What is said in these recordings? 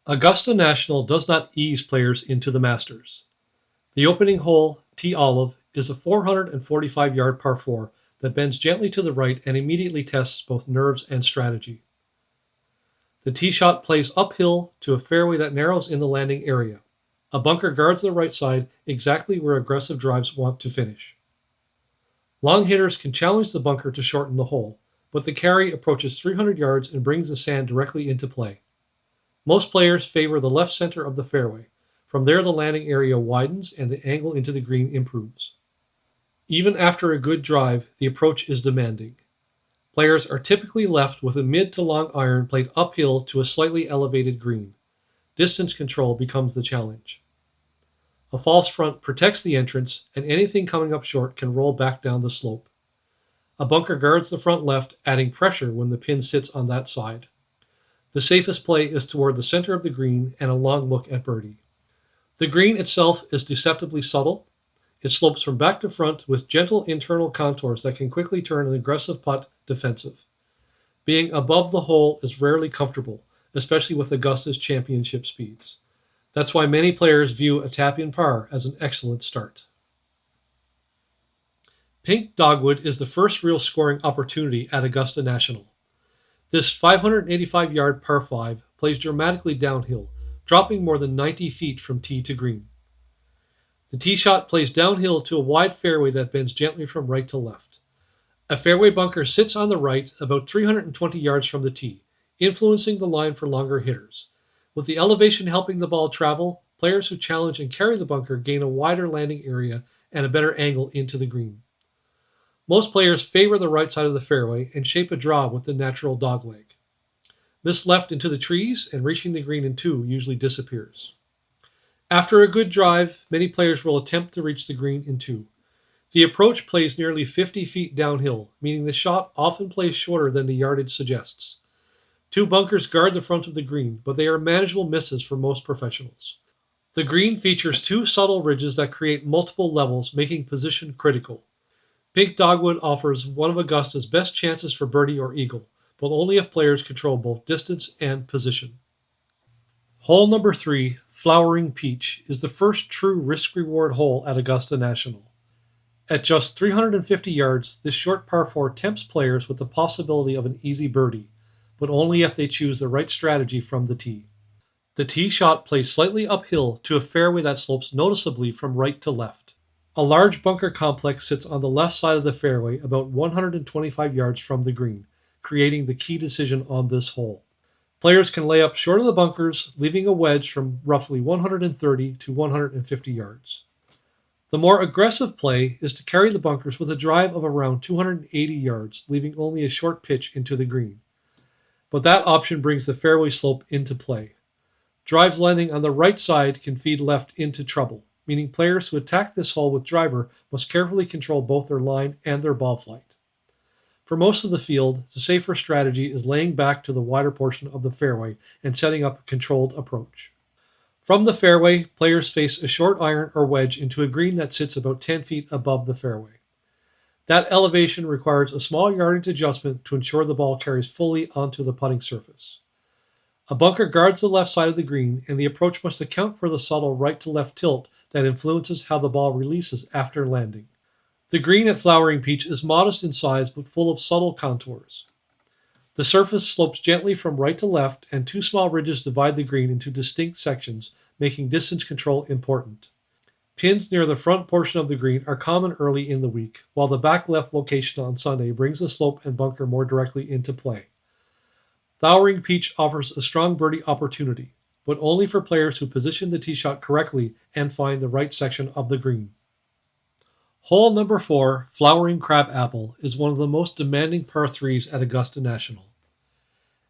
Augusta National does not ease players into the Masters. The opening hole, Tee Olive, is a 445-yard par 4 that bends gently to the right and immediately tests both nerves and strategy. The tee shot plays uphill to a fairway that narrows in the landing area. A bunker guards the right side, exactly where aggressive drives want to finish. Long hitters can challenge the bunker to shorten the hole, but the carry approaches 300 yards and brings the sand directly into play. Most players favor the left center of the fairway. From there, the landing area widens and the angle into the green improves. Even after a good drive, the approach is demanding. Players are typically left with a mid to long iron played uphill to a slightly elevated green. Distance control becomes the challenge. A false front protects the entrance, and anything coming up short can roll back down the slope. A bunker guards the front left, adding pressure when the pin sits on that side. The safest play is toward the center of the green and a long look at birdie. The green itself is deceptively subtle. It slopes from back to front with gentle internal contours that can quickly turn an aggressive putt defensive. Being above the hole is rarely comfortable, especially with Augusta's championship speeds. That's why many players view a tap-in par as an excellent start. Pink Dogwood is the first real scoring opportunity at Augusta National. This 585-yard par 5 plays dramatically downhill, dropping more than 90 feet from tee to green. The tee shot plays downhill to a wide fairway that bends gently from right to left. A fairway bunker sits on the right about 320 yards from the tee, influencing the line for longer hitters. With the elevation helping the ball travel, players who challenge and carry the bunker gain a wider landing area and a better angle into the green. Most players favor the right side of the fairway and shape a draw with the natural dogleg. Miss left into the trees and reaching the green in 2 usually disappears. After a good drive, many players will attempt to reach the green in 2. The approach plays nearly 50 feet downhill, meaning the shot often plays shorter than the yardage suggests. 2 bunkers guard the front of the green, but they are manageable misses for most professionals. The green features 2 subtle ridges that create multiple levels, making position critical. Pink Dogwood offers one of Augusta's best chances for birdie or eagle, but only if players control both distance and position. Hole number 3, Flowering Peach, is the first true risk-reward hole at Augusta National. At just 350 yards, this short par 4 tempts players with the possibility of an easy birdie, but only if they choose the right strategy from the tee. The tee shot plays slightly uphill to a fairway that slopes noticeably from right to left. A large bunker complex sits on the left side of the fairway about 125 yards from the green, creating the key decision on this hole. Players can lay up short of the bunkers, leaving a wedge from roughly 130 to 150 yards. The more aggressive play is to carry the bunkers with a drive of around 280 yards, leaving only a short pitch into the green. But that option brings the fairway slope into play. Drives landing on the right side can feed left into trouble, meaning players who attack this hole with driver must carefully control both their line and their ball flight. For most of the field, the safer strategy is laying back to the wider portion of the fairway and setting up a controlled approach. From the fairway, players face a short iron or wedge into a green that sits about 10 feet above the fairway. That elevation requires a small yardage adjustment to ensure the ball carries fully onto the putting surface. A bunker guards the left side of the green, and the approach must account for the subtle right-to-left tilt that influences how the ball releases after landing. The green at Flowering Peach is modest in size but full of subtle contours. The surface slopes gently from right to left, and 2 small ridges divide the green into distinct sections, making distance control important. Pins near the front portion of the green are common early in the week, while the back left location on Sunday brings the slope and bunker more directly into play. Flowering Peach offers a strong birdie opportunity, but only for players who position the tee shot correctly and find the right section of the green. Hole number 4, Flowering Crabapple, is one of the most demanding par 3s at Augusta National.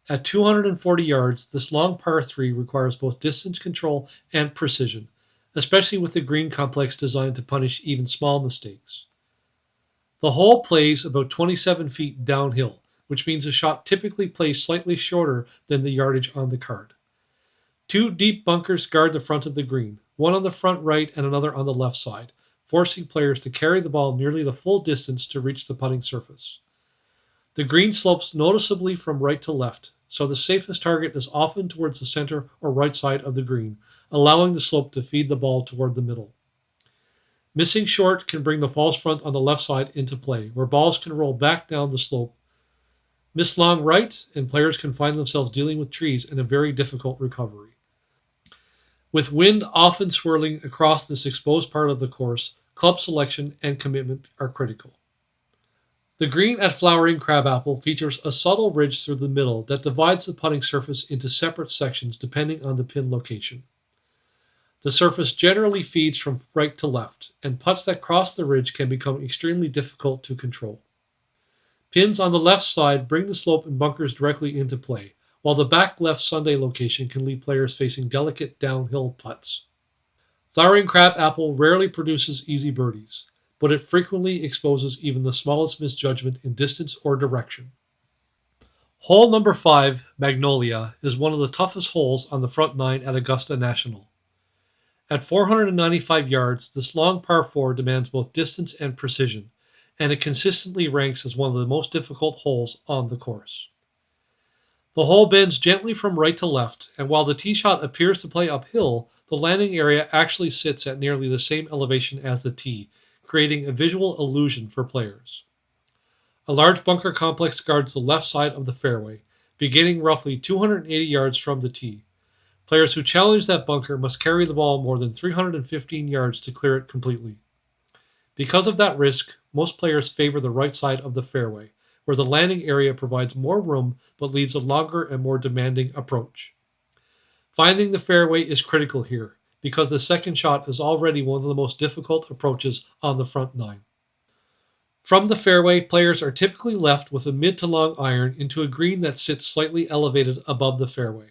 At 240 yards, this long par 3 requires both distance control and precision, especially with the green complex designed to punish even small mistakes. The hole plays about 27 feet downhill, which means the shot typically plays slightly shorter than the yardage on the card. 2 deep bunkers guard the front of the green, one on the front right and another on the left side, forcing players to carry the ball nearly the full distance to reach the putting surface. The green slopes noticeably from right to left, so the safest target is often towards the center or right side of the green, allowing the slope to feed the ball toward the middle. Missing short can bring the false front on the left side into play, where balls can roll back down the slope. Miss long right, and players can find themselves dealing with trees and a very difficult recovery. With wind often swirling across this exposed part of the course, club selection and commitment are critical. The green at Flowering Crabapple features a subtle ridge through the middle that divides the putting surface into separate sections depending on the pin location. The surface generally feeds from right to left, and putts that cross the ridge can become extremely difficult to control. Pins on the left side bring the slope and bunkers directly into play, while the back left Sunday location can leave players facing delicate downhill putts. Flowering Crabapple rarely produces easy birdies, but it frequently exposes even the smallest misjudgment in distance or direction. Hole number 5, Magnolia, is one of the toughest holes on the front 9 at Augusta National. At 495 yards, this long par 4 demands both distance and precision, and it consistently ranks as one of the most difficult holes on the course. The hole bends gently from right to left, and while the tee shot appears to play uphill, the landing area actually sits at nearly the same elevation as the tee, creating a visual illusion for players. A large bunker complex guards the left side of the fairway, beginning roughly 280 yards from the tee. Players who challenge that bunker must carry the ball more than 315 yards to clear it completely. Because of that risk, most players favor the right side of the fairway, where the landing area provides more room but leaves a longer and more demanding approach. Finding the fairway is critical here, because the second shot is already one of the most difficult approaches on the front 9. From the fairway, players are typically left with a mid to long iron into a green that sits slightly elevated above the fairway.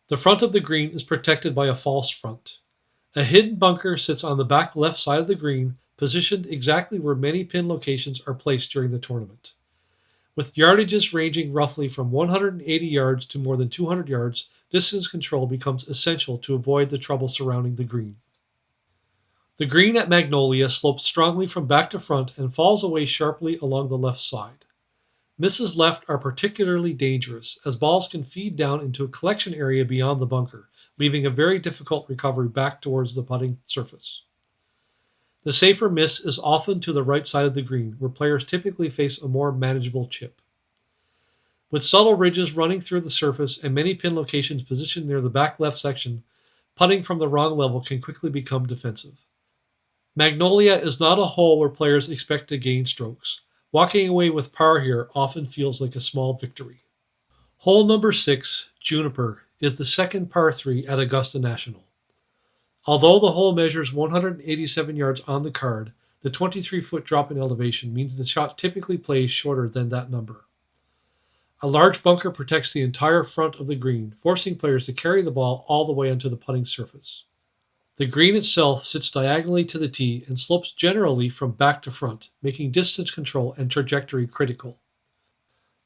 The front of the green is protected by a false front. A hidden bunker sits on the back left side of the green, positioned exactly where many pin locations are placed during the tournament. With yardages ranging roughly from 180 yards to more than 200 yards, distance control becomes essential to avoid the trouble surrounding the green. The green at Magnolia slopes strongly from back to front and falls away sharply along the left side. Misses left are particularly dangerous, as balls can feed down into a collection area beyond the bunker, leaving a very difficult recovery back towards the putting surface. The safer miss is often to the right side of the green, where players typically face a more manageable chip. With subtle ridges running through the surface and many pin locations positioned near the back left section, putting from the wrong level can quickly become defensive. Magnolia is not a hole where players expect to gain strokes. Walking away with par here often feels like a small victory. Hole number 6, Juniper, is the second par 3 at Augusta National. Although the hole measures 187 yards on the card, the 23-foot drop in elevation means the shot typically plays shorter than that number. A large bunker protects the entire front of the green, forcing players to carry the ball all the way onto the putting surface. The green itself sits diagonally to the tee and slopes generally from back to front, making distance control and trajectory critical.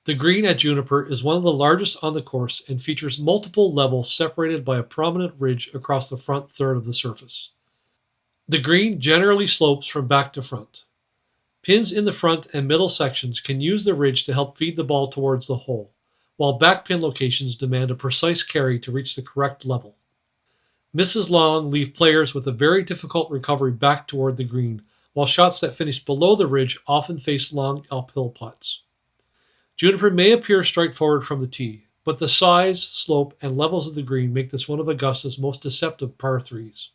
The green at Juniper is one of the largest on the course and features multiple levels separated by a prominent ridge across the front third of the surface. The green generally slopes from back to front. Pins in the front and middle sections can use the ridge to help feed the ball towards the hole, while back pin locations demand a precise carry to reach the correct level. Misses long leave players with a very difficult recovery back toward the green, while shots that finish below the ridge often face long uphill putts. Juniper may appear straightforward from the tee, but the size, slope, and levels of the green make this one of Augusta's most deceptive par 3s.